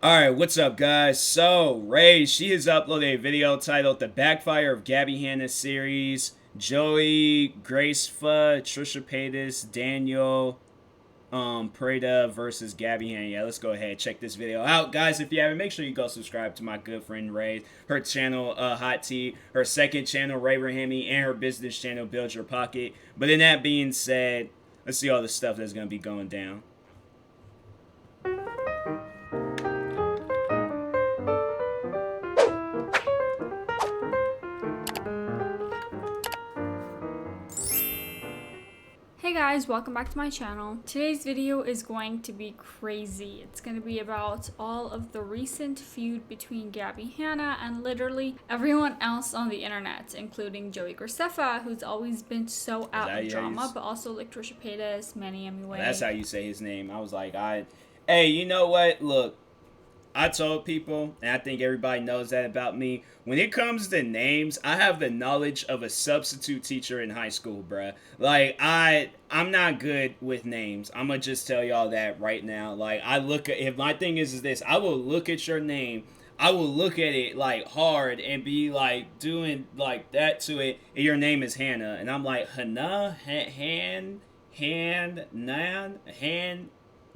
Alright, what's up guys? So, Ray, she has uploaded a video titled The Backfire of Gabbie Hanna series. Joey, Gracefa, Trisha Paytas, Daniel, Prada versus Gabbie Hanna. Yeah, let's go ahead check this video out. Guys, if you haven't, make sure you go subscribe to my good friend Ray. Her channel, Hot Tea. Her second channel, Ray Rahimi. And her business channel, Build Your Pocket. But in that being said, let's see all the stuff that's going to be going down. Hey guys, welcome back to my channel. Today's video is going to be crazy. It's going to be about all of the recent feud between Gabbie Hanna and literally everyone else on the internet, including Joey Graceffa, who's always been so out of drama, but also like Trisha Paytas, Manny MUA. That's how you say his name. I was like, hey, you know what? Look, I told people, and I think everybody knows that about me, when it comes to names, I have the knowledge of a substitute teacher in high school, bruh. Like, I'm not good with names. I'm gonna just tell y'all that right now. Like, if my thing is this, I will look at your name, I will look at it, like, hard and be, like, doing, like, that to it, and your name is Hanna, and I'm like, Hanna?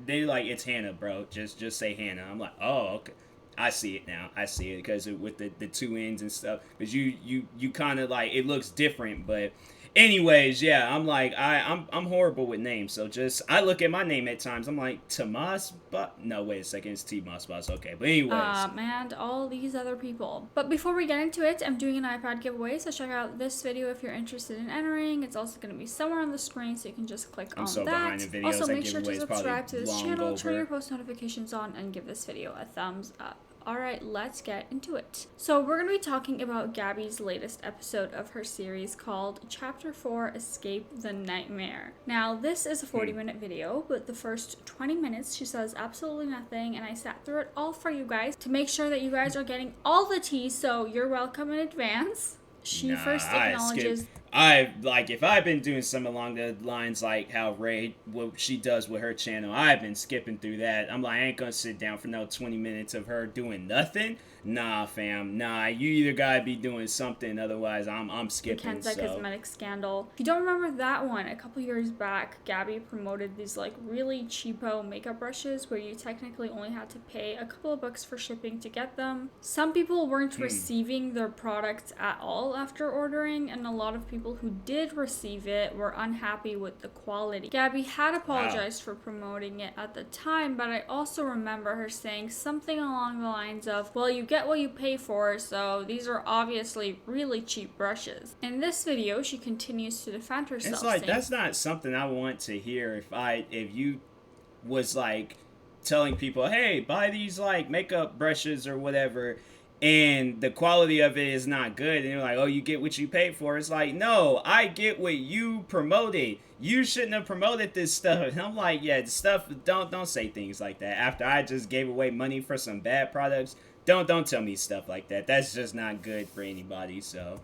They like, it's Hanna, bro. Just say Hanna. I'm like, oh, okay. I see it now. I see it because with the two ends and stuff. Because you kind of like, it looks different. But anyways, yeah, I'm like, I'm horrible with names. So I look at my name at times. I'm like, TMossBoss. No, wait a second. It's TMossBoss. Okay, but anyways. And all these other people. But before we get into it, I'm doing an iPad giveaway. So check out this video if you're interested in entering. It's also going to be somewhere on the screen, so you can just click on that. Behind the videos. Also, make sure to subscribe to this channel, turn your post notifications on, and give this video a thumbs up. Alright, let's get into it. So we're going to be talking about Gabbie's latest episode of her series called Chapter 4, Escape the Nightmare. Now, this is a 40-minute video, but the first 20 minutes she says absolutely nothing, and I sat through it all for you guys to make sure that you guys are getting all the tea, so you're welcome in advance. She first acknowledges... if I've been doing something along the lines like how Ray, what she does with her channel, I've been skipping through that. I'm like, I ain't gonna sit down for no 20 minutes of her doing nothing. Nah, fam. Nah, you either gotta be doing something, otherwise I'm skipping. The Kenza cosmetic scandal. If you don't remember that one, a couple years back, Gabbie promoted these like really cheapo makeup brushes where you technically only had to pay a couple of bucks for shipping to get them. Some people weren't receiving their products at all after ordering, and a lot of people who did receive it were unhappy with the quality. Gabbie had apologized for promoting it at the time, but I also remember her saying something along the lines of, well, you get what you pay for, so these are obviously really cheap brushes. In this video, she continues to defend herself. It's like, that's not something I want to hear if you was like telling people, hey, buy these like makeup brushes or whatever, and the quality of it is not good, and you're like, oh, you get what you paid for. It's like, no, I get what you promoted. You shouldn't have promoted this stuff. And I'm like, yeah, don't say things like that after I just gave away money for some bad products. Don't tell me stuff like that. That's just not good for anybody. So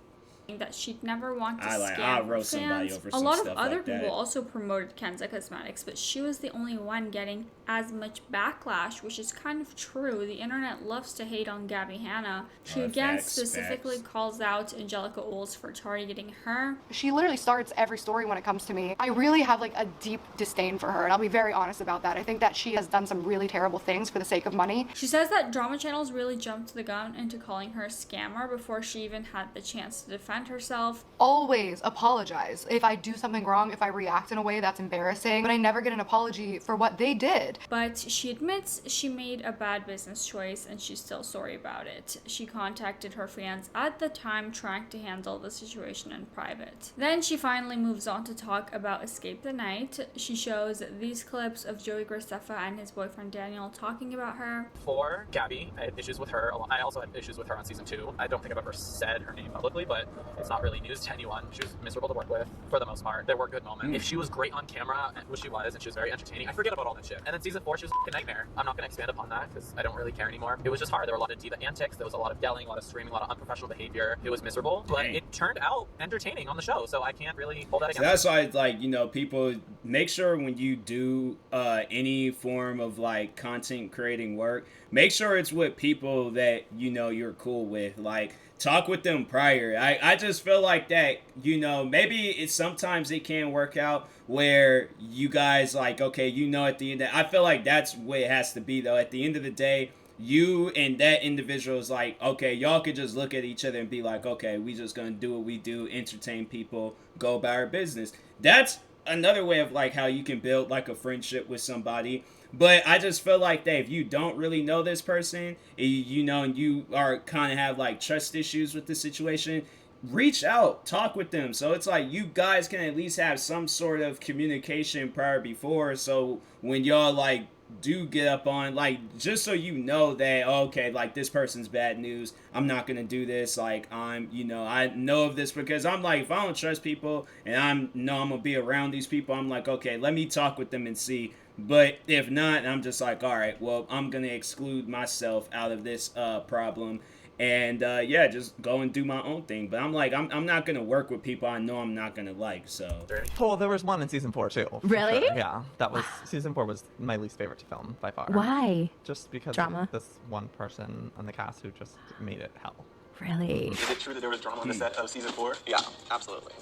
that she'd never want to scam I'll roast somebody over some stuff. A lot of other like people also promoted Kenza Cosmetics, but she was the only one getting as much backlash, which is kind of true. The internet loves to hate on Gabbie Hanna. She again specifically calls out Angelica Oles for targeting her. She literally starts every story when it comes to me. I really have like a deep disdain for her, and I'll be very honest about that. I think that she has done some really terrible things for the sake of money. She says that drama channels really jumped the gun into calling her a scammer before she even had the chance to defend herself. Always apologize if I do something wrong, if I react in a way that's embarrassing, but I never get an apology for what they did. But she admits she made a bad business choice and she's still sorry about it. She contacted her fans at the time trying to handle the situation in private. Then she finally moves on to talk about Escape the Night. She shows these clips of Joey Graceffa and his boyfriend Daniel talking about her. For Gabbie, I had issues with her. I also had issues with her on season 2. I don't think I've ever said her name publicly, but it's not really news to anyone. She was miserable to work with for the most part. There were good moments. If she was great on camera, which she was, and she was very entertaining, I forget about all that shit. And then season 4, she was a nightmare. I'm not going to expand upon that because I don't really care anymore. It was just hard. There were a lot of diva antics. There was a lot of yelling, a lot of screaming, a lot of unprofessional behavior. It was miserable, but it turned out entertaining on the show, so I can't really hold that against her. So that's why, like, you know, people make sure when you do any form of like content creating work, make sure it's with people that you know you're cool with. Like, talk with them prior. I just feel like that, you know, maybe it's sometimes it can work out where you guys like, okay, you know, at the end I feel like that's what it has to be though. At the end of the day, you and that individual is like, okay, y'all could just look at each other and be like, okay, we just gonna do what we do, entertain people, go about our business. That's another way of like how you can build like a friendship with somebody. But I just feel like that if you don't really know this person, you know, and you are kind of have like trust issues with the situation, reach out, talk with them. So it's like you guys can at least have some sort of communication prior before. So when y'all like do get up on, like, just so you know that, okay, like this person's bad news, I'm not gonna do this. Like, I'm, you know, I know of this because I'm like, if I don't trust people and I'm gonna be around these people, I'm like, okay, let me talk with them and see. But if not, I'm just like, all right, well, I'm gonna exclude myself out of this problem, and yeah, just go and do my own thing. But I'm like, I'm not gonna work with people I know I'm not gonna like. So Oh, there was one in season 4 too. Really? Sure. Yeah, that was season 4 was my least favorite to film by far. Why? Just because Drama. of this one person on the cast who just made it hell. Really? Is it true that there was drama on the set of season 4? Yeah, absolutely.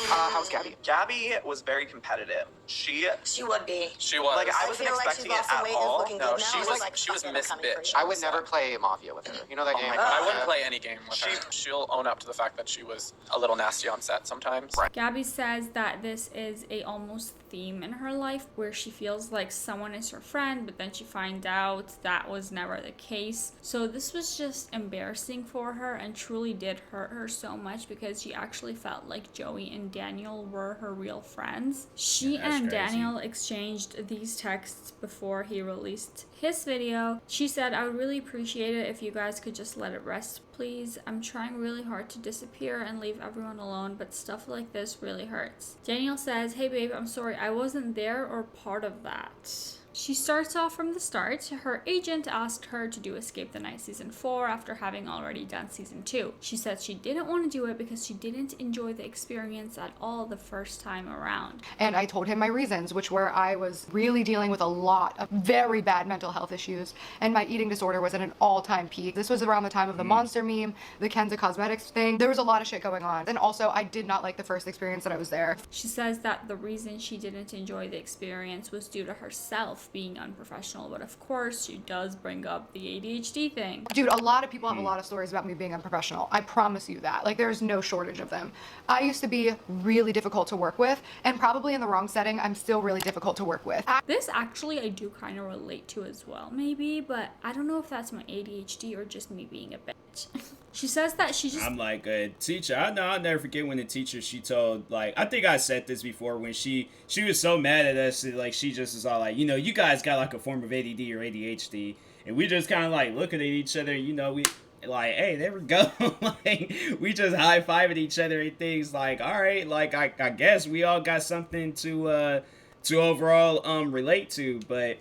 How's Gabbie? Gabbie was very competitive. She would be. She was. like I I wasn't feel like she's expecting it lost some at weight, is all. looking No, good she now. was Like, she was fuck it, I'm Miss coming for Bitch. you. I would never play Mafia with her. You know that Oh game? my God. I wouldn't play any game with her. She'll own up to the fact that she was a little nasty on set sometimes. Gabbie says that this is a almost theme in her life where she feels like someone is her friend, but then she finds out that was never the case. So this was just embarrassing for her and truly did hurt her so much because she actually felt like Joey and Daniel were her real friends. She Yeah, that's and crazy. Daniel exchanged these texts before he released his video. She said, I would really appreciate it if you guys could just let it rest, please. I'm trying really hard to disappear and leave everyone alone, but stuff like this really hurts. Daniel says, hey babe, I'm sorry, I wasn't there or part of that. She starts off from the start. Her agent asked her to do Escape the Night Season 4 after having already done Season 2. She said she didn't want to do it because she didn't enjoy the experience at all the first time around. And I told him my reasons, which were I was really dealing with a lot of very bad mental health issues, and my eating disorder was at an all-time peak. This was around the time of the monster meme, the Kenza Cosmetics thing. There was a lot of shit going on. And also, I did not like the first experience that I was there. She says that the reason she didn't enjoy the experience was due to herself being unprofessional, but of course she does bring up the ADHD thing. Dude, a lot of people have a lot of stories about me being unprofessional. I promise you that. Like, there's no shortage of them. I used to be really difficult to work with, and probably in the wrong setting, I'm still really difficult to work with. This actually I do kind of relate to as well, maybe, but I don't know if that's my ADHD or just me being a bitch. She says that she just... I'm like a teacher. I'll never forget when the teacher, she told, like, I think I said this before, when she was so mad at us, like, she just was all like, you know, you guys got like a form of ADD or ADHD, and we just kind of like looking at each other, you know, we like, hey, there we go. Like, we just high-fiving each other and things like, all right, like, I guess we all got something to overall relate to. But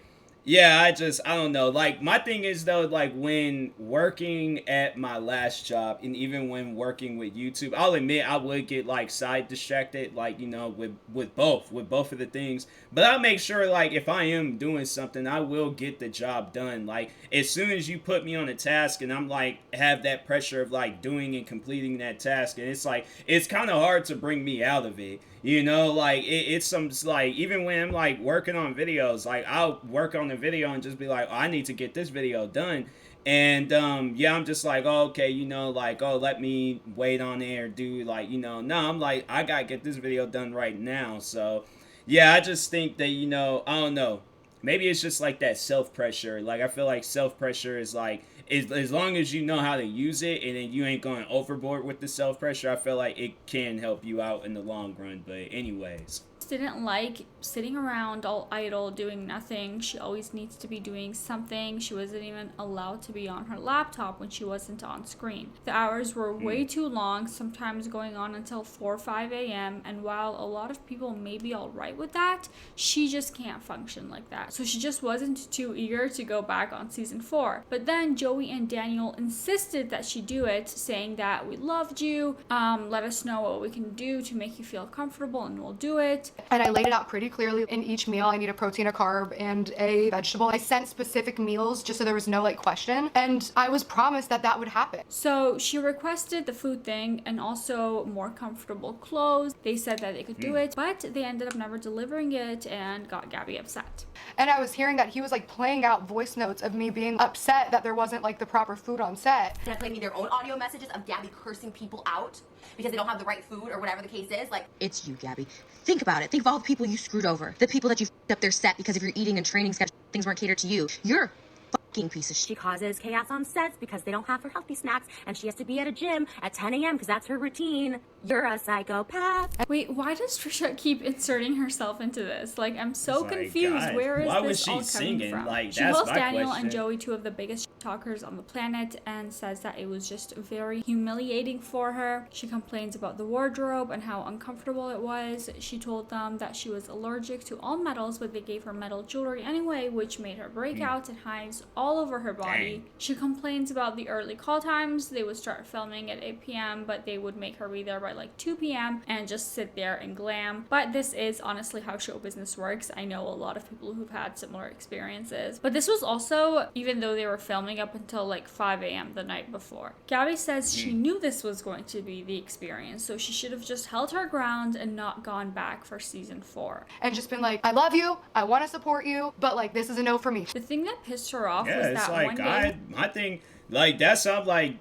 yeah, I don't know. Like, my thing is though, like, when working at my last job and even when working with YouTube, I'll admit I would get like side distracted, like, you know, with both of the things. But I'll make sure, like, if I am doing something, I will get the job done. Like, as soon as you put me on a task and I'm like have that pressure of like doing and completing that task, and it's like it's kind of hard to bring me out of it. You know, like, it's some, like, even when I'm, like, working on videos, like, I'll work on the video and just be like, oh, I need to get this video done. And, yeah, I'm just like, oh, okay, you know, like, oh, let me wait on it or do, like, you know, no, I'm like, I gotta get this video done right now. So, yeah, I just think that, you know, I don't know. Maybe it's just, like, that self-pressure. Like, I feel like self-pressure is, like, as long as you know how to use it and then you ain't going overboard with the self-pressure, I feel like it can help you out in the long run. But anyways, didn't like sitting around all idle doing nothing. She always needs to be doing something. She wasn't even allowed to be on her laptop when she wasn't on screen. The hours were way too long, sometimes going on until 4 or 5 a.m. And while a lot of people may be all right with that, she just can't function like that. So she just wasn't too eager to go back on season 4. But then Joey and Daniel insisted that she do it, saying that we loved you, let us know what we can do to make you feel comfortable and we'll do it. And I laid it out pretty clearly. In each meal, I need a protein, a carb, and a vegetable. I sent specific meals just so there was no like question. And I was promised that that would happen. So she requested the food thing and also more comfortable clothes. They said that they could do it, but they ended up never delivering it and got Gabbie upset. And I was hearing that he was like playing out voice notes of me being upset that there wasn't like the proper food on set. They're playing me their own audio messages of Gabbie cursing people out because they don't have the right food or whatever the case is. Like, it's you, Gabbie. Think about it. Think of all the people you screwed over. The people that you f***ed up their set because of your eating and training schedule. Things weren't catered to you. You're a fucking piece of shit. she causes chaos on sets because they don't have her healthy snacks and she has to be at a gym at 10 a.m. because that's her routine. You're a psychopath. Wait, why does Trisha keep inserting herself into this? Like, I'm so It's like, confused. God, Where is why this was she all coming singing? from? Like, she that's calls my Daniel question. and Joey two of the biggest talkers on the planet and says that it was just very humiliating for her. She complains about the wardrobe and how uncomfortable it was. She told them that she was allergic to all metals, but they gave her metal jewelry anyway, which made her break out and hives all over her body. Dang. She complains about the early call times. They would start filming at 8 p.m., but they would make her be there by like 2 p.m. and just sit there and glam. But this is honestly how show business works. I know a lot of people who've had similar experiences. But this was also, even though they were filming up until like 5 a.m. the night before. Gabbie says she knew this was going to be the experience, so she should have just held her ground and not gone back for season 4. And just been like, I love you, I want to support you, but like this is a no for me. The thing that pissed her off Yeah, was it's that like one day. my thing, like that's how like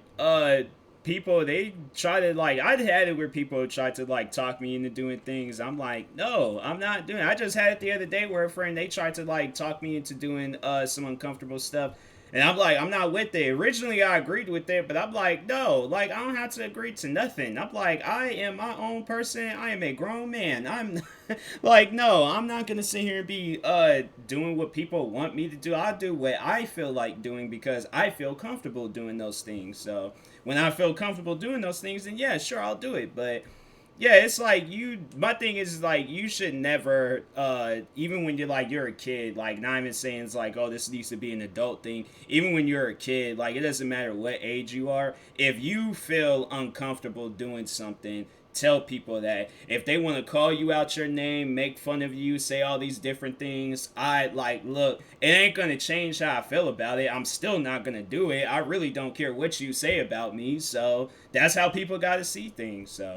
people, they try to like, I'd had it where people tried to like talk me into doing things. I'm like, no, I'm not doing it. I just had it the other day where a friend, they tried to like talk me into doing some uncomfortable stuff. And I'm like, I'm not with it. Originally, I agreed with it, but I'm like, no, like, I don't have to agree to nothing. I'm like, I am my own person. I am a grown man. I'm like, no, I'm not going to sit here and be doing what people want me to do. I'll do what I feel like doing because I feel comfortable doing those things. So when I feel comfortable doing those things, then yeah, sure, I'll do it. But yeah, it's like my thing is like, you should never, even when you're a kid, like, not even saying it's like, oh, this needs to be an adult thing. Even when you're a kid, like, it doesn't matter what age you are. If you feel uncomfortable doing something, tell people that. If they want to call you out your name, make fun of you, say all these different things, look, it ain't going to change how I feel about it. I'm still not going to do it. I really don't care what you say about me. So that's how people got to see things. So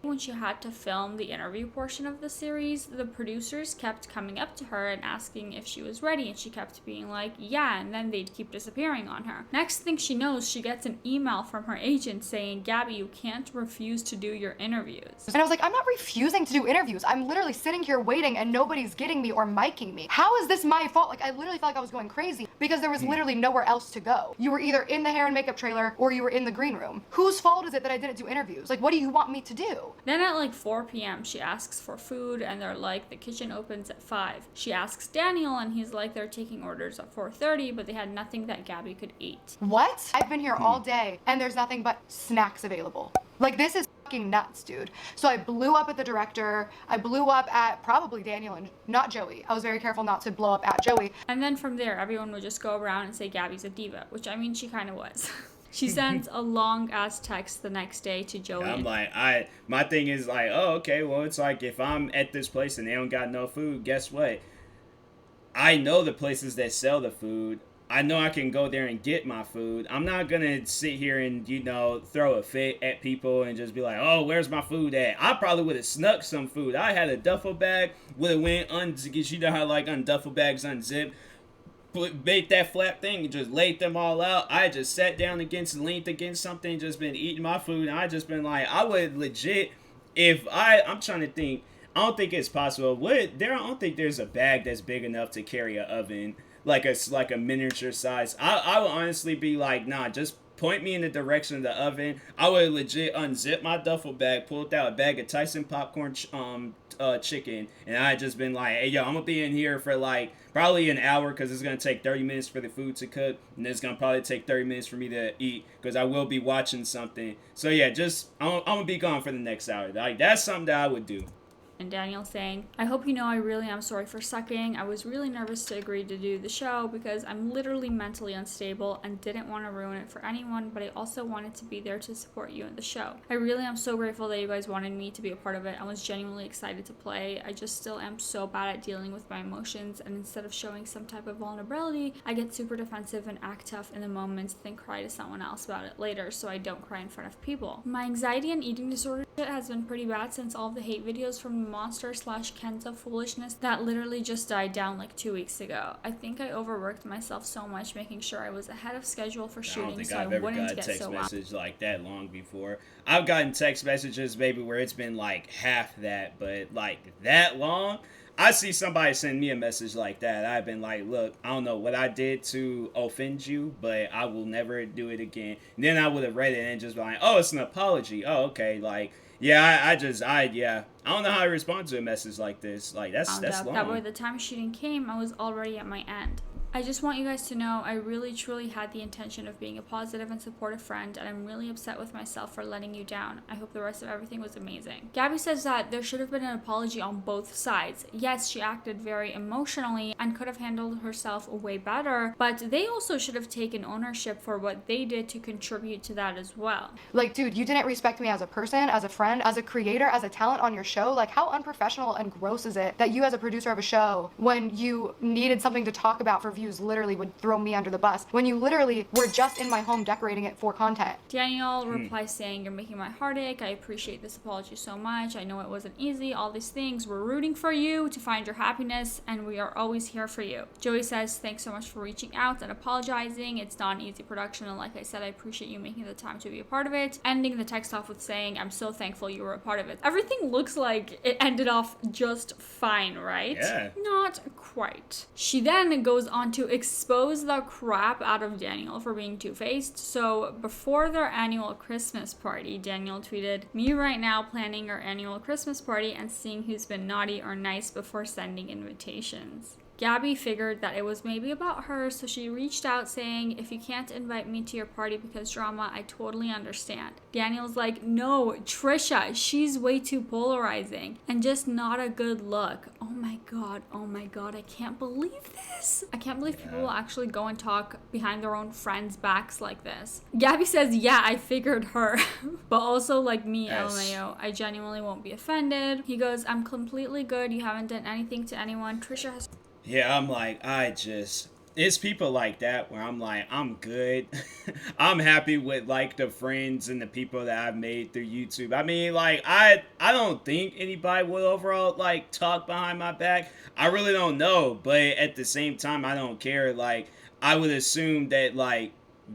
When she had to film the interview portion of the series, the producers kept coming up to her and asking if she was ready, and she kept being like, yeah, and then they'd keep disappearing on her. Next thing she knows, she gets an email from her agent saying, Gabbie, you can't refuse to do your interviews. And I was like, I'm not refusing to do interviews. I'm literally sitting here waiting and nobody's getting me or miking me. How is this my fault? Like, I literally felt like I was going crazy because there was literally nowhere else to go. You were either in the hair and makeup trailer or you were in the green room. Whose fault is it that I didn't do interviews? Like, what do you want me to do? Then at like 4 p.m. she asks for food and they're like, the kitchen opens at 5. She asks Daniel and he's like, they're taking orders at 4:30, but they had nothing that Gabbie could eat. What? I've been here all day and there's nothing but snacks available. Like, this is fucking nuts, dude. So I blew up at the director. I blew up at probably Daniel and not Joey. I was very careful not to blow up at Joey. And then from there, everyone would just go around and say Gabbie's a diva, which I mean, she kind of was. She sends a long ass text the next day to Joey. I'm like, my thing is like, oh, okay, well, it's like if I'm at this place and they don't got no food, guess what? I know the places that sell the food. I know I can go there and get my food. I'm not gonna sit here and, throw a fit at people and just be like, oh, where's my food at? I probably would have snuck some food. I had a duffel bag, would have went because you know how like duffel bags unzip. Made that flap thing and just laid them all out. I just sat down leaned against something, just been eating my food, and I just been like, I would legit, I'm trying to think, I don't think it's possible. I don't think there's a bag that's big enough to carry an oven, like a miniature size. I would honestly be like, nah, just point me in the direction of the oven. I would legit unzip my duffel bag, pulled out a bag of Tyson popcorn chicken, and I just been like, hey, yo, I'm gonna be in here for like probably an hour because it's gonna take 30 minutes for the food to cook, and it's gonna probably take 30 minutes for me to eat because I will be watching something. So yeah, I'm gonna be gone for the next hour. Like, that's something that I would do. And Daniel saying, I hope you know I really am sorry for sucking. I was really nervous to agree to do the show because I'm literally mentally unstable and didn't want to ruin it for anyone, but I also wanted to be there to support you in the show. I really am so grateful that you guys wanted me to be a part of it. I was genuinely excited to play. I just still am so bad at dealing with my emotions, and instead of showing some type of vulnerability, I get super defensive and act tough in the moment, then cry to someone else about it later so I don't cry in front of people. My anxiety and eating disorder shit has been pretty bad since all of the hate videos from the monster/Kenza foolishness that literally just died down like 2 weeks ago. I think I overworked myself so much making sure I was ahead of schedule for shooting so I wouldn't get so loud. Message like that long before. I've gotten text messages maybe where it's been like half that, but like that long. I see somebody send me a message like that, I've been like, look, I don't know what I did to offend you, but I will never do it again. And then I would have read it and just been like, oh, it's an apology. Oh, okay. Like, yeah, I don't know how to respond to a message like this. Like, that's long. That way the time shooting came, I was already at my end. I just want you guys to know I really truly had the intention of being a positive and supportive friend, and I'm really upset with myself for letting you down. I hope the rest of everything was amazing. Gabbie says that there should have been an apology on both sides. Yes, she acted very emotionally and could have handled herself way better, but they also should have taken ownership for what they did to contribute to that as well. Like, dude, you didn't respect me as a person, as a friend, as a creator, as a talent on your show. Like, how unprofessional and gross is it that you as a producer of a show, when you needed something to talk about for views, literally would throw me under the bus when you literally were just in my home decorating it for content. Daniel replies saying, you're making my heart ache. I appreciate this apology so much. I know it wasn't easy. All these things. We're rooting for you to find your happiness, and we are always here for you. Joey says, thanks so much for reaching out and apologizing. It's not an easy production, and like I said, I appreciate you making the time to be a part of it. Ending the text off with saying, I'm so thankful you were a part of it. Everything looks like it ended off just fine, right? Yeah. Not quite. She then goes on to expose the crap out of Daniel for being two-faced. So before their annual Christmas party, Daniel tweeted, me right now planning our annual Christmas party and seeing who's been naughty or nice before sending invitations. Gabbie figured that it was maybe about her, so she reached out saying, if you can't invite me to your party because drama, I totally understand. Daniel's like, no, Trisha, she's way too polarizing and just not a good look. Oh my god, I can't believe this. I can't believe people will actually go and talk behind their own friends' backs like this. Gabbie says, yeah, I figured her. But also, like me, LMAO, I genuinely won't be offended. He goes, I'm completely good. You haven't done anything to anyone. Trisha has... Yeah, I'm like, it's people like that where I'm like, I'm good. I'm happy with like the friends and the people that I've made through YouTube. I mean, like, I don't think anybody will overall like talk behind my back. I really don't know, but at the same time, I don't care. Like, I would assume that like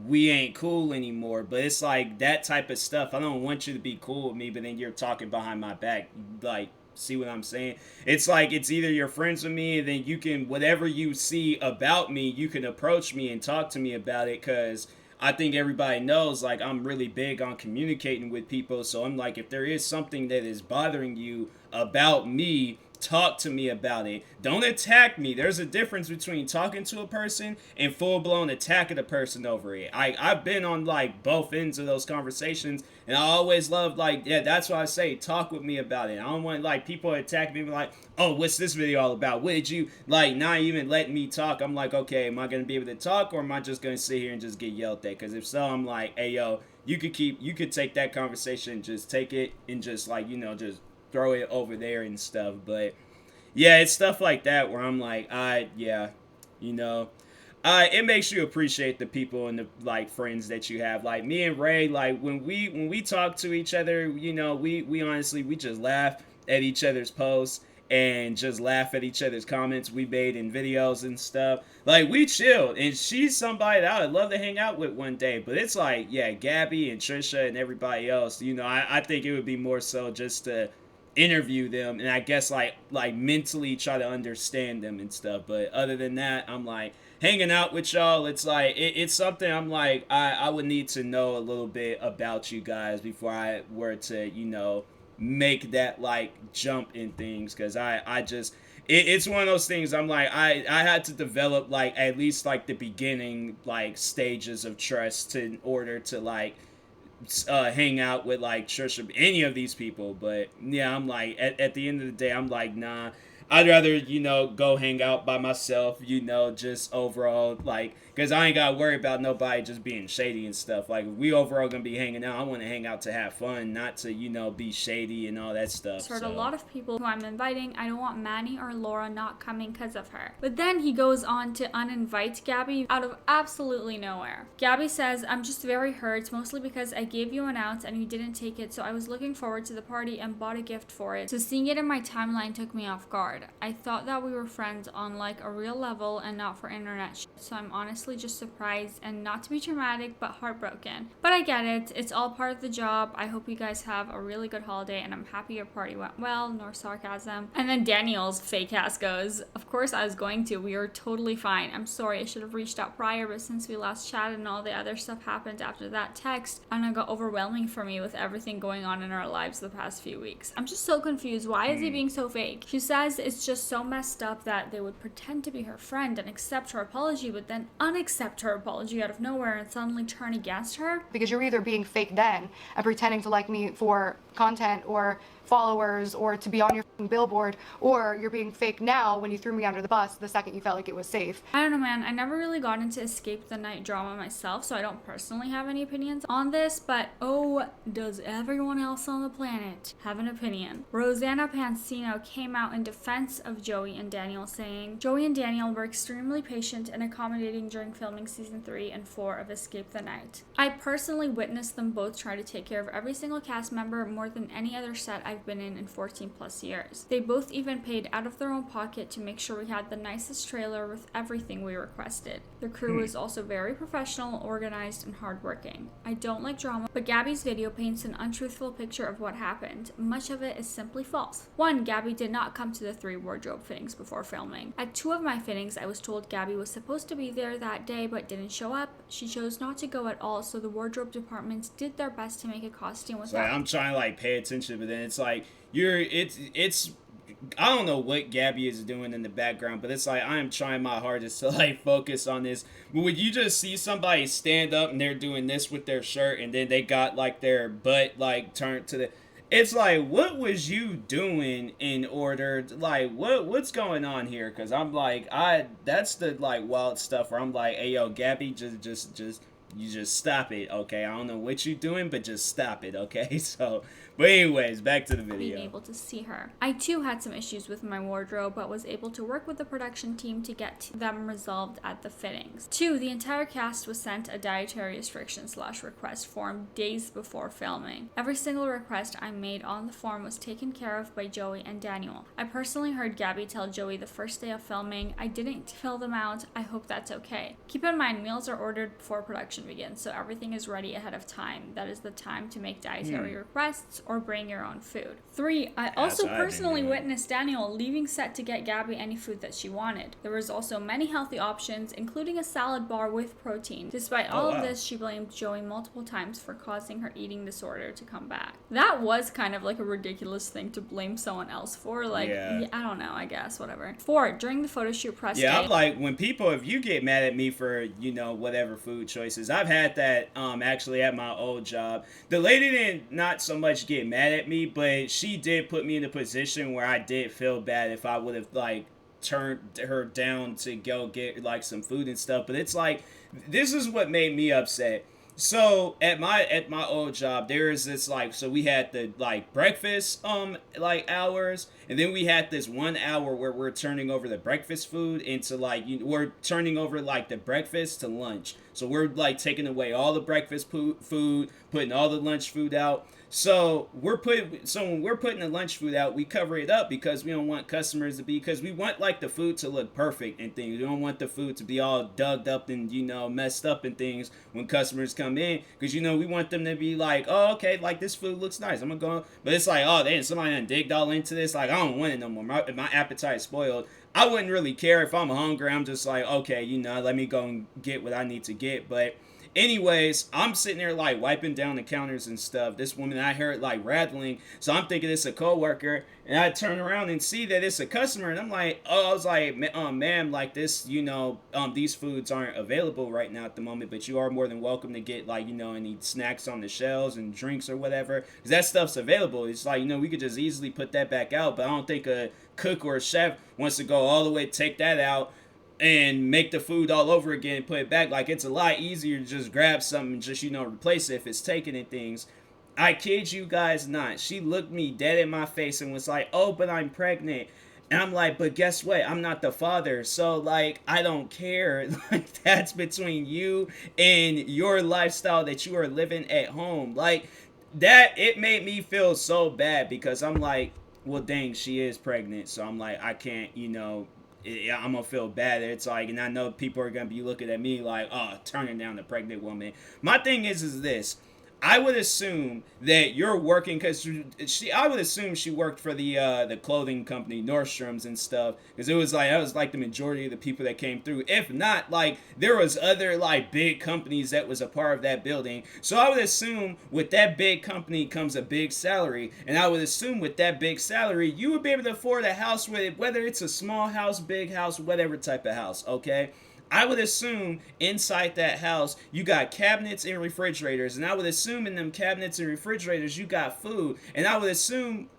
we ain't cool anymore, but it's like that type of stuff. I don't want you to be cool with me, but then you're talking behind my back. Like, see what I'm saying? It's like, it's either you're friends with me and then you can, whatever you see about me, you can approach me and talk to me about it, because I think everybody knows, like, I'm really big on communicating with people. So I'm like, if there is something that is bothering you about me, talk to me about it. Don't attack me. There's a difference between talking to a person and full-blown attacking a person over it. I've been on like both ends of those conversations, and I always love, like, yeah, that's why I say talk with me about it. I don't want like people attack me like, oh, what's this video all about? What did you like? Not even letting me talk. I'm like, okay, am I gonna be able to talk, or am I just gonna sit here and just get yelled at? Because if so, I'm like, hey, yo, you could take that conversation, just take it and just like, you know, just throw it over there and stuff. But yeah, it's stuff like that where I'm like, you know, it makes you appreciate the people and the like friends that you have. Like me and Ray, like when we talk to each other, you know, we honestly, we just laugh at each other's posts and just laugh at each other's comments we made in videos and stuff. Like, we chilled, and she's somebody that I would love to hang out with one day. But it's like, yeah, Gabbie and Trisha and everybody else, you know, I think it would be more so just to interview them and I guess like mentally try to understand them and stuff. But other than that, I'm like, hanging out with y'all, it's like it's something I'm like, I would need to know a little bit about you guys before I were to, you know, make that like jump in things, because I just it's one of those things I'm like, I had to develop like at least like the beginning like stages of trust in order to like hang out with like Trisha, any of these people. But yeah, I'm like, at the end of the day, I'm like, nah. I'd rather, go hang out by myself, just overall, like, because I ain't got to worry about nobody just being shady and stuff. Like, if we overall going to be hanging out, I want to hang out to have fun, not to, be shady and all that stuff. A lot of people who I'm inviting, I don't want Manny or Laura not coming because of her. But then he goes on to uninvite Gabbie out of absolutely nowhere. Gabbie says, I'm just very hurt, mostly because I gave you an out and you didn't take it, so I was looking forward to the party and bought a gift for it. So seeing it in my timeline took me off guard. I thought that we were friends on like a real level and not for internet shit, so I'm honestly just surprised and not to be dramatic but heartbroken. But I get it, it's all part of the job. I hope you guys have a really good holiday and I'm happy your party went well, nor sarcasm. And then Daniel's fake ass goes, of course I was going to, we are totally fine. I'm sorry, I should have reached out prior, but since we last chatted and all the other stuff happened after that text, and it got overwhelming for me with everything going on in our lives the past few weeks. I'm just so confused. Why is he being so fake? She says it's just so messed up that they would pretend to be her friend and accept her apology, but then unaccept her apology out of nowhere and suddenly turn against her. Because you're either being fake then and pretending to like me for content or followers or to be on your billboard, or you're being fake now when you threw me under the bus the second you felt like it was safe. I don't know, man. I never really got into escape the night drama myself, so I don't personally have any opinions on this, but oh, does everyone else on the planet have an opinion? Rosanna Pansino came out in defense of Joey and Daniel, saying, Joey and Daniel were extremely patient and accommodating during filming season 3 and 4 of Escape the Night. I personally witnessed them both try to take care of every single cast member more than any other set I've been in 14 plus years. They both even paid out of their own pocket to make sure we had the nicest trailer with everything we requested. The crew was also very professional, organized, and hardworking. I don't like drama, but Gabbie's video paints an untruthful picture of what happened. Much of it is simply false. 1. Gabbie did not come to the 3 wardrobe fittings before filming. At 2 of my fittings, I was told Gabbie was supposed to be there that day but didn't show up. She chose not to go at all, so the wardrobe departments did their best to make a costume with that. I'm trying to like pay attention, but then it's like it's I don't know what Gabbie is doing in the background, but it's like I am trying my hardest to like focus on this. But would you just see somebody stand up and they're doing this with their shirt and then they got like their butt like turned to the, it's like, what was you doing in order to, like, what's going on here? Because I'm like, that's the like wild stuff where I'm like, hey yo, Gabbie, just you just stop it, okay? I don't know what you're doing, but just stop it, okay? So, but anyways, back to the video. Being able to see her. I too had some issues with my wardrobe, but was able to work with the production team to get them resolved at the fittings. 2, the entire cast was sent a dietary restriction/request form days before filming. Every single request I made on the form was taken care of by Joey and Daniel. I personally heard Gabbie tell Joey the first day of filming, I didn't fill them out, I hope that's okay. Keep in mind, meals are ordered before production begins, so everything is ready ahead of time. That is the time to make dietary requests or bring your own food. 3, I also personally witnessed Daniel leaving set to get Gabbie any food that she wanted. There was also many healthy options, including a salad bar with protein. Despite all of this, she blamed Joey multiple times for causing her eating disorder to come back. That was kind of like a ridiculous thing to blame someone else for. Like, yeah, I don't know, I guess, whatever. 4, during the photo shoot press day. I'm like, when people, if you get mad at me for, whatever food choices, I've had that actually at my old job. The lady didn't not so much get mad at me, but she did put me in a position where I did feel bad if I would have like turned her down to go get like some food and stuff. But it's like, this is what made me upset. So at my old job, there is this like, so we had the like breakfast like hours, and then we had this 1 hour where we're turning over the breakfast food into like, we're turning over like the breakfast to lunch. So we're like taking away all the breakfast food, putting all the lunch food out. So when we're putting the lunch food out, we cover it up because we don't want customers to be, because we want like the food to look perfect and things. We don't want the food to be all dug up and messed up and things when customers come in, because we want them to be like, oh, okay, like this food looks nice, I'm gonna go. But it's like, oh, damn, somebody done digged all into this, like I don't want it no more. My appetite's spoiled. I wouldn't really care if I'm hungry. I'm just like, okay, let me go and get what I need to get. But Anyways, I'm sitting there like wiping down the counters and stuff. This woman, I heard like rattling, so I'm thinking it's a coworker, and I turn around and see that it's a customer, and I'm like, oh, I was like, ma'am, like this, these foods aren't available right now at the moment, but you are more than welcome to get like, any snacks on the shelves and drinks or whatever, because that stuff's available. It's like, we could just easily put that back out, but I don't think a cook or a chef wants to go all the way, take that out, and make the food all over again and put it back. Like, it's a lot easier to just grab something and just, replace it if it's taken and things. I kid you guys not. She looked me dead in my face and was like, oh, but I'm pregnant. And I'm like, but guess what? I'm not the father. So, like, I don't care. Like, that's between you and your lifestyle that you are living at home. Like, that, it made me feel so bad because I'm like, well, dang, she is pregnant. So I'm like, I can't, I'm gonna feel bad. It's like, and I know people are gonna be looking at me like, oh, turning down the pregnant woman. My thing is this. I would assume that you're working because I would assume she worked for the clothing company Nordstrom's and stuff, because that was like the majority of the people that came through. If not, like, there was other like big companies that was a part of that building. So I would assume with that big company comes a big salary, and I would assume with that big salary you would be able to afford a house with it, whether it's a small house, big house, whatever type of house. Okay. I would assume inside that house you got cabinets and refrigerators, and I would assume in them cabinets and refrigerators you got food, and I would assume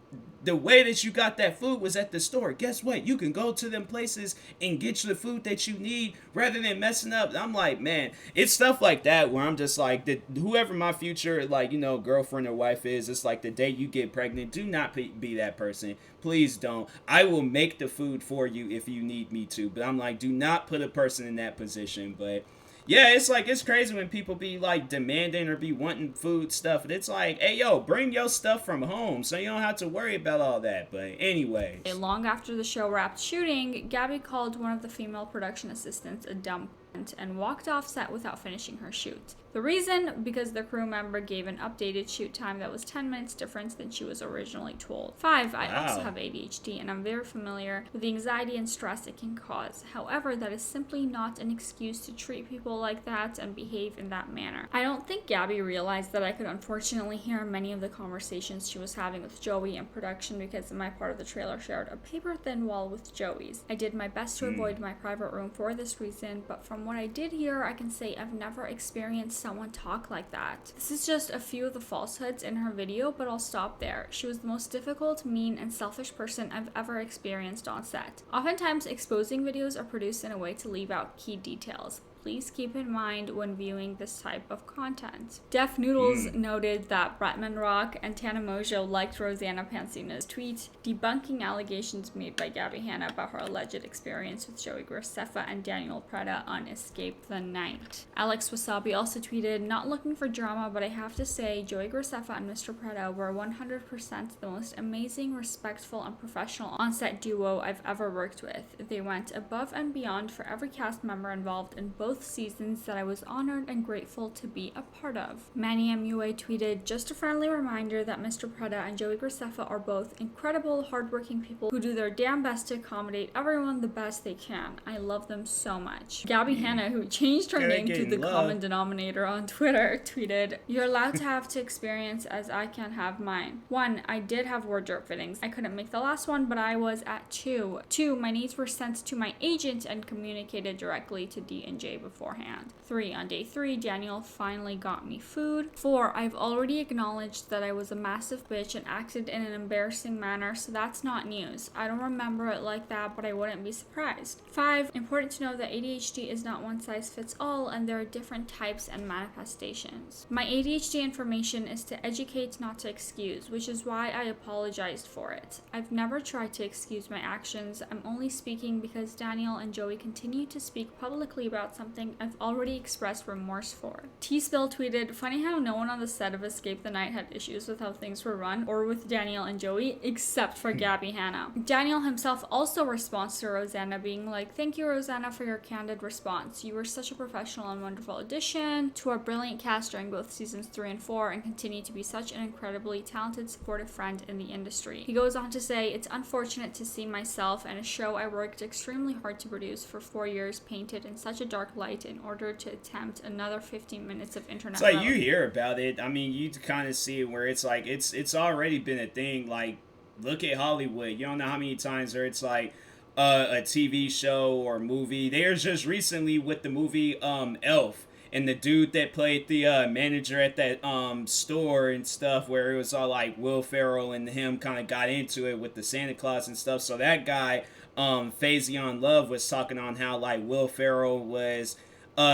the way that you got that food was at the store. Guess what? You can go to them places and get you the food that you need rather than messing up. I'm like, man, it's stuff like that where I'm just like, whoever my future, like, girlfriend or wife is, it's like the day you get pregnant, do not be that person. Please don't. I will make the food for you if you need me to. But I'm like, do not put a person in that position. But yeah, it's like, it's crazy when people be like demanding or be wanting food stuff. And it's like, hey, yo, bring your stuff from home so you don't have to worry about all that. But anyway. Long after the show wrapped shooting, Gabbie called one of the female production assistants a dumb and walked off set without finishing her shoot. The reason? Because the crew member gave an updated shoot time that was 10 minutes difference than she was originally told. 5, I also have ADHD and I'm very familiar with the anxiety and stress it can cause. However, that is simply not an excuse to treat people like that and behave in that manner. I don't think Gabbie realized that I could unfortunately hear many of the conversations she was having with Joey in production because my part of the trailer shared a paper-thin wall with Joey's. I did my best to avoid my private room for this reason, but from what I did hear, I can say I've never experienced someone talk like that. This is just a few of the falsehoods in her video, but I'll stop there. She was the most difficult, mean, and selfish person I've ever experienced on set. Oftentimes, exposing videos are produced in a way to leave out key details. Please keep in mind when viewing this type of content. Def Noodles noted that Bretman Rock and Tana Mojo liked Rosanna Pansina's tweet debunking allegations made by Gabbie Hanna about her alleged experience with Joey Graceffa and Daniel Preda on Escape the Night. Alex Wasabi also tweeted, not looking for drama, but I have to say Joey Graceffa and Mr. Preda were 100% the most amazing, respectful, and professional on-set duo I've ever worked with. They went above and beyond for every cast member involved in both seasons that I was honored and grateful to be a part of. Manny MUA tweeted, just a friendly reminder that Mr. Preda and Joey Graceffa are both incredible, hardworking people who do their damn best to accommodate everyone the best they can. I love them so much. Gabbie Hanna, who changed her name to the common denominator on Twitter, tweeted, you're allowed to have to experience as I can have mine. 1, I did have wardrobe fittings. I couldn't make the last one, but I was at 2. 2, my needs were sent to my agent and communicated directly to D&J beforehand. 3, on day 3, Daniel finally got me food. 4, I've already acknowledged that I was a massive bitch and acted in an embarrassing manner, so that's not news. I don't remember it like that, but I wouldn't be surprised. 5, important to know that ADHD is not one size fits all, and there are different types and manifestations. My ADHD information is to educate, not to excuse, which is why I apologized for it. I've never tried to excuse my actions. I'm only speaking because Daniel and Joey continue to speak publicly about something I've already expressed remorse for. T-Spill tweeted, funny how no one on the set of Escape the Night had issues with how things were run or with Daniel and Joey, except for Gabbie Hanna. Daniel himself also responds to Rosanna being like, thank you Rosanna for your candid response. You were such a professional and wonderful addition to our brilliant cast during both seasons 3 and 4 and continue to be such an incredibly talented, supportive friend in the industry. He goes on to say, it's unfortunate to see myself and a show I worked extremely hard to produce for 4 years painted in such a dark light flight in order to attempt another 15 minutes of internet. It's like road. you hear about it. I mean, you kind of see it where it's like it's already been a thing. Like, look at Hollywood. You don't know how many times where it's like a TV show or movie. There's just recently with the movie Elf. And the dude that played the manager at that store and stuff, where it was all like Will Ferrell and him kind of got into it with the Santa Claus and stuff. So that guy, Faison Love, was talking on how like Will Ferrell was,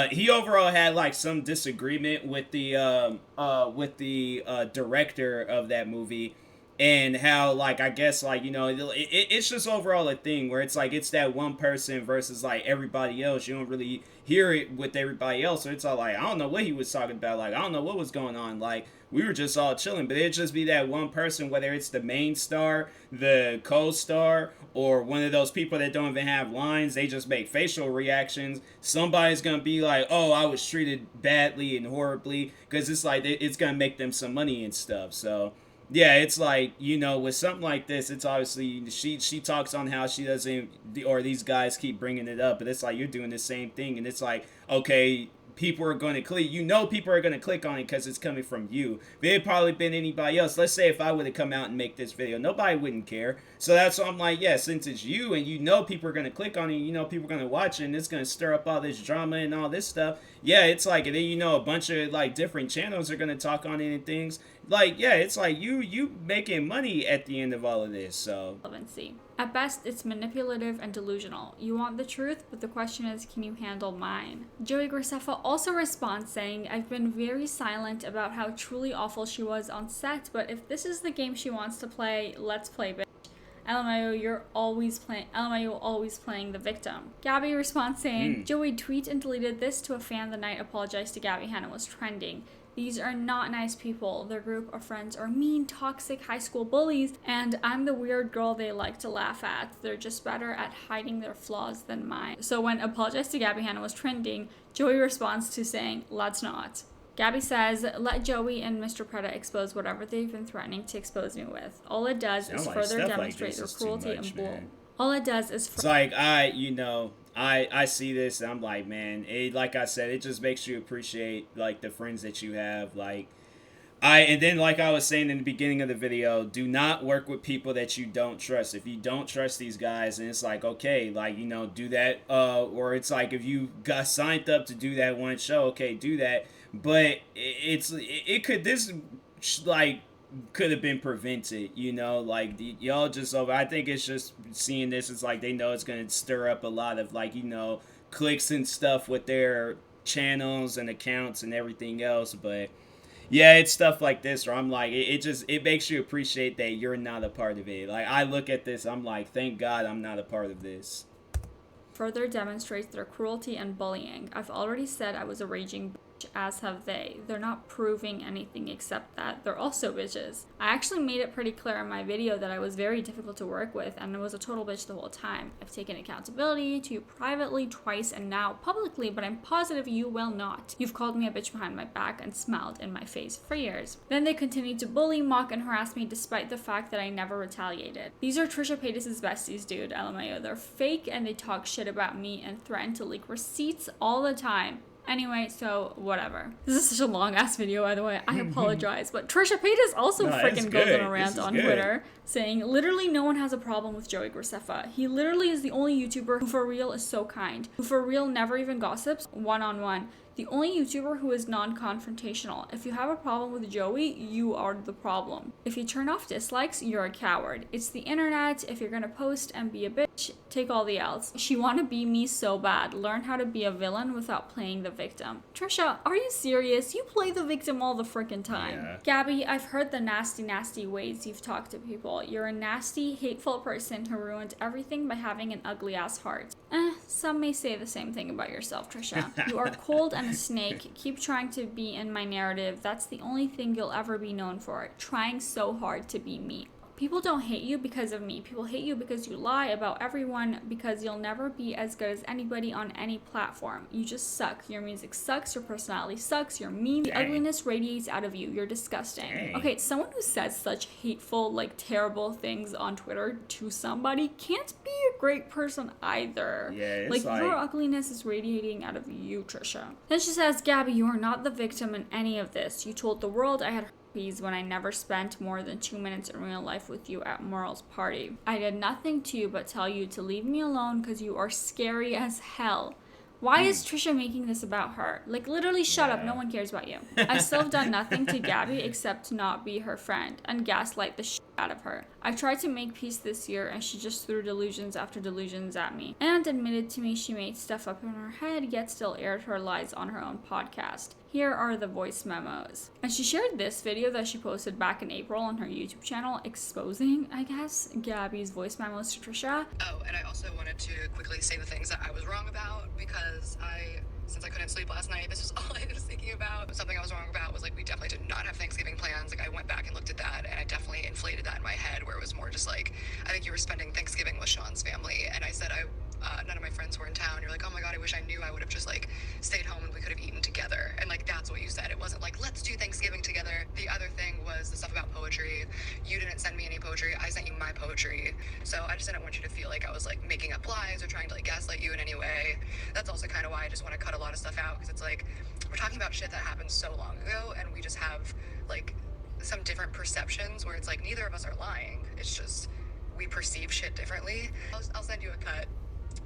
he overall had like some disagreement with the director of that movie. And how, like, I guess, like, you know, it's just overall a thing where it's like it's that one person versus, like, everybody else. You don't really hear it with everybody else. So it's all like, I don't know what he was talking about. Like, I don't know what was going on. Like, we were just all chilling. But it'd just be that one person, whether it's the main star, the co-star, or one of those people that don't even have lines. They just make facial reactions. Somebody's going to be like, oh, I was treated badly and horribly. Because it's like, it's going to make them some money and stuff. So... yeah, it's like, you know, with something like this, it's obviously, she talks on how she doesn't, or these guys keep bringing it up, but it's like, you're doing the same thing, and it's like, okay, people are going to click, you know people are going to click on it because it's coming from you. If it had probably been anybody else, let's say if I would have come out and make this video, nobody wouldn't care. So that's why I'm like, yeah, since it's you, and you know people are going to click on it, you know people are going to watch it, and it's going to stir up all this drama and all this stuff, yeah, it's like, and then you know a bunch of, like, different channels are going to talk on it and things. Like, yeah, it's like you making money at the end of all of this, so. Relevancy. At best, it's manipulative and delusional. You want the truth, but the question is, can you handle mine? Joey Graceffa also responds saying, I've been very silent about how truly awful she was on set, but if this is the game she wants to play, let's play, bitch. LMAO, you're always playing. LMAO, always playing the victim. Gabbie responds saying, Joey tweet and deleted this to a fan the night apologized to Gabbie. Hanna was trending. These are not nice people. Their group of friends are mean, toxic high school bullies, and I'm the weird girl they like to laugh at. They're just better at hiding their flaws than mine. So when apologized to Gabbie, Hanna was trending, Joey responds to saying, let's not. Gabbie says, let Joey and Mr. Preda expose whatever they've been threatening to expose me with. All it does is further demonstrate their cruelty and bull. All it does is... it's like, I see this and I'm like, man, like I said, it just makes you appreciate, like, the friends that you have. Like, and then, like I was saying in the beginning of the video, do not work with people that you don't trust. If you don't trust these guys, and it's like, okay, like, you know, do that, or it's like, if you got signed up to do that one show, okay, do that. But could have been prevented, you know, like, y'all just over. I think it's just seeing this, it's like they know it's going to stir up a lot of, like, you know, clicks and stuff with their channels and accounts and everything else. But yeah, it's stuff like this where I'm like, it makes you appreciate that you're not a part of it. Like, I look at this, I'm like, thank God I'm not a part of this. Further demonstrates their cruelty and bullying. I've already said I was a raging bitch, as have they. They're not proving anything except that they're also bitches. I actually made it pretty clear in my video that I was very difficult to work with and I was a total bitch the whole time. I've taken accountability to you privately twice and now publicly, but I'm positive you will not. You've called me a bitch behind my back and smiled in my face for years. Then they continued to bully, mock, and harass me despite the fact that I never retaliated. These are Trisha Paytas' besties, dude, LMAO. They're fake and they talk shit about me and threaten to leak receipts all the time. Anyway, so whatever. This is such a long ass video, by the way. I apologize. But Trisha Paytas also freaking goes on a rant on Twitter saying literally no one has a problem with Joey Graceffa. He literally is the only YouTuber who for real is so kind, who for real never even gossips one-on-one. The only YouTuber who is non-confrontational. If you have a problem with Joey, you are the problem. If you turn off dislikes, you're a coward. It's the internet. If you're gonna post and be a bitch, take all the L's. She wanna be me so bad. Learn how to be a villain without playing the victim. Trisha, are you serious? You play the victim all the freaking time. Yeah. Gabbie, I've heard the nasty ways you've talked to people. You're a nasty, hateful person who ruined everything by having an ugly ass heart. Some may say the same thing about yourself, Trisha. You are cold and a snake. Keep trying to be in my narrative. That's the only thing you'll ever be known for. Trying so hard to be me. People don't hate you because of me. People hate you because you lie about everyone, because you'll never be as good as anybody on any platform. You just suck. Your music sucks. Your personality sucks. You're mean. The ugliness radiates out of you. You're disgusting. Dang. Okay, someone who says such hateful, like terrible things on Twitter to somebody can't be a great person either. Yeah, it's like your ugliness is radiating out of you, Trisha. Then she says, Gabbie, you are not the victim in any of this. You told the world I had herpes when I never spent more than 2 minutes in real life with you at Merle's party. I did nothing to you but tell you to leave me alone because you are scary as hell. Why is Trisha making this about her? Like, literally, shut up. No one cares about you. I still have done nothing to Gabbie except not be her friend and gaslight the shit out of her. I tried to make peace this year and she just threw delusions after delusions at me and admitted to me she made stuff up in her head yet still aired her lies on her own podcast. Here are the voice memos. And she shared this video that she posted back in April on her YouTube channel exposing, I guess, Gabbie's voice memos to Trisha. Oh, and I also wanted to quickly say the things that I was wrong about because since I couldn't sleep last night, this was all I was thinking about. Something I was wrong about was like we definitely did not have Thanksgiving plans. Like I went back and looked at that and I definitely inflated that in my head where it was more just like, I think you were spending Thanksgiving with Sean's family and I said none of my friends were in town. You're like, oh my god, I wish I knew. I would have just like stayed home and we could have eaten together. And like that's what you said. It wasn't like let's do Thanksgiving together. The other thing was the stuff about poetry. You didn't send me any poetry. I sent you my poetry. So I just didn't want you to feel like I was like making up lies or trying to like gaslight you in any way. That's also kind of why I just want to cut a lot of stuff out because it's like we're talking about shit that happened so long ago and we just have like some different perceptions where it's like neither of us are lying. It's just we perceive shit differently. I'll send you a cut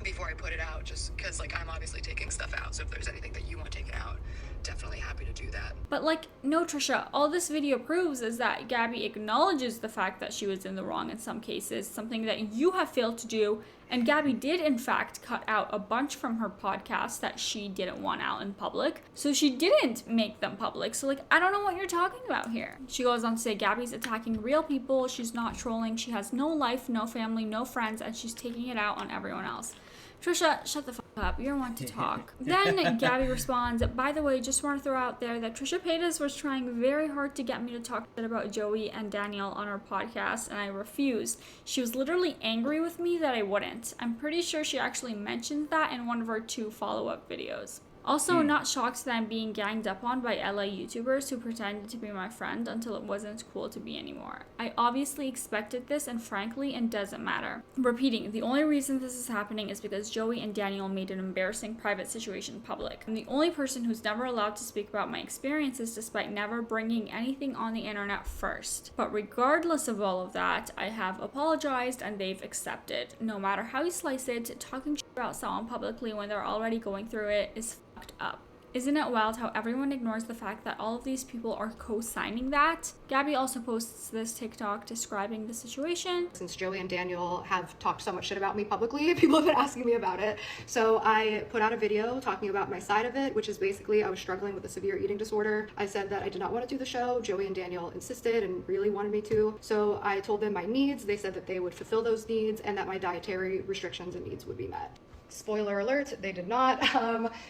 before I put it out just because like I'm obviously taking stuff out, so if there's anything that you want taken out, definitely happy to do that. But like, no, Trisha, all this video proves is that Gabbie acknowledges the fact that she was in the wrong in some cases, something that you have failed to do, and Gabbie did in fact cut out a bunch from her podcast that she didn't want out in public, so she didn't make them public. So like, I don't know what you're talking about here. She goes on to say Gabbie's attacking real people, she's not trolling, she has no life, no family, no friends, and she's taking it out on everyone else. Trisha, shut the fuck up. You're one to talk. Then Gabbie responds, by the way, just want to throw out there that Trisha Paytas was trying very hard to get me to talk shit about Joey and Daniel on her podcast, and I refused. She was literally angry with me that I wouldn't. I'm pretty sure she actually mentioned that in one of her 2 follow-up videos. Also, not shocked that I'm being ganged up on by LA YouTubers who pretended to be my friend until it wasn't cool to be anymore. I obviously expected this, and frankly, it doesn't matter. Repeating, the only reason this is happening is because Joey and Daniel made an embarrassing private situation public. I'm the only person who's never allowed to speak about my experiences despite never bringing anything on the internet first. But regardless of all of that, I have apologized and they've accepted. No matter how you slice it, talking shit about someone publicly when they're already going through it is up. Isn't it wild how everyone ignores the fact that all of these people are co-signing that? Gabbie also posts this TikTok describing the situation. Since Joey and Daniel have talked so much shit about me publicly, people have been asking me about it. So I put out a video talking about my side of it, which is basically I was struggling with a severe eating disorder. I said that I did not want to do the show. Joey and Daniel insisted and really wanted me to. So I told them my needs. They said that they would fulfill those needs and that my dietary restrictions and needs would be met. Spoiler alert, they did not.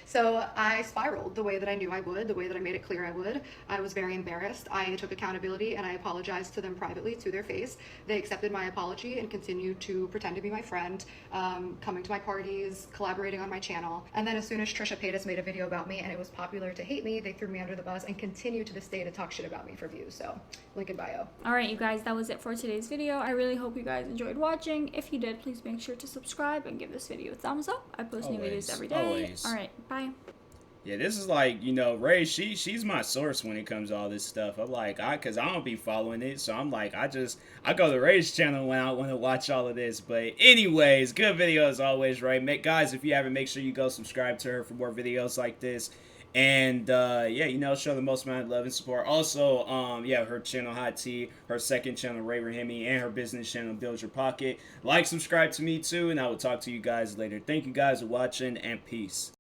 So I spiraled the way that I knew I would, the way that I made it clear I would. I was very embarrassed. I took accountability and I apologized to them privately to their face. They accepted my apology and continued to pretend to be my friend, coming to my parties, collaborating on my channel. And then as soon as Trisha Paytas made a video about me and it was popular to hate me, they threw me under the bus and continue to this day to talk shit about me for views. So link in bio. Alright you guys, that was it for today's video. I really hope you guys enjoyed watching. If you did, please make sure to subscribe and give this video a thumbs up. I post new videos every day. Alright, bye. Yeah, this is like, you know, Ray, she's my source when it comes to all this stuff. I'm like, cause I don't be following it, so I'm like, I go to Ray's channel when I want to watch all of this. But anyways, good video as always, Ray. Guys, if you haven't, make sure you go subscribe to her for more videos like this. And yeah, you know, show the most amount of love and support. Also, yeah, her channel Hot Tea, her second channel Ray Rahimi, and her business channel Build Your Pocket. Like, subscribe to me too, and I will talk to you guys later. Thank you guys for watching, and peace.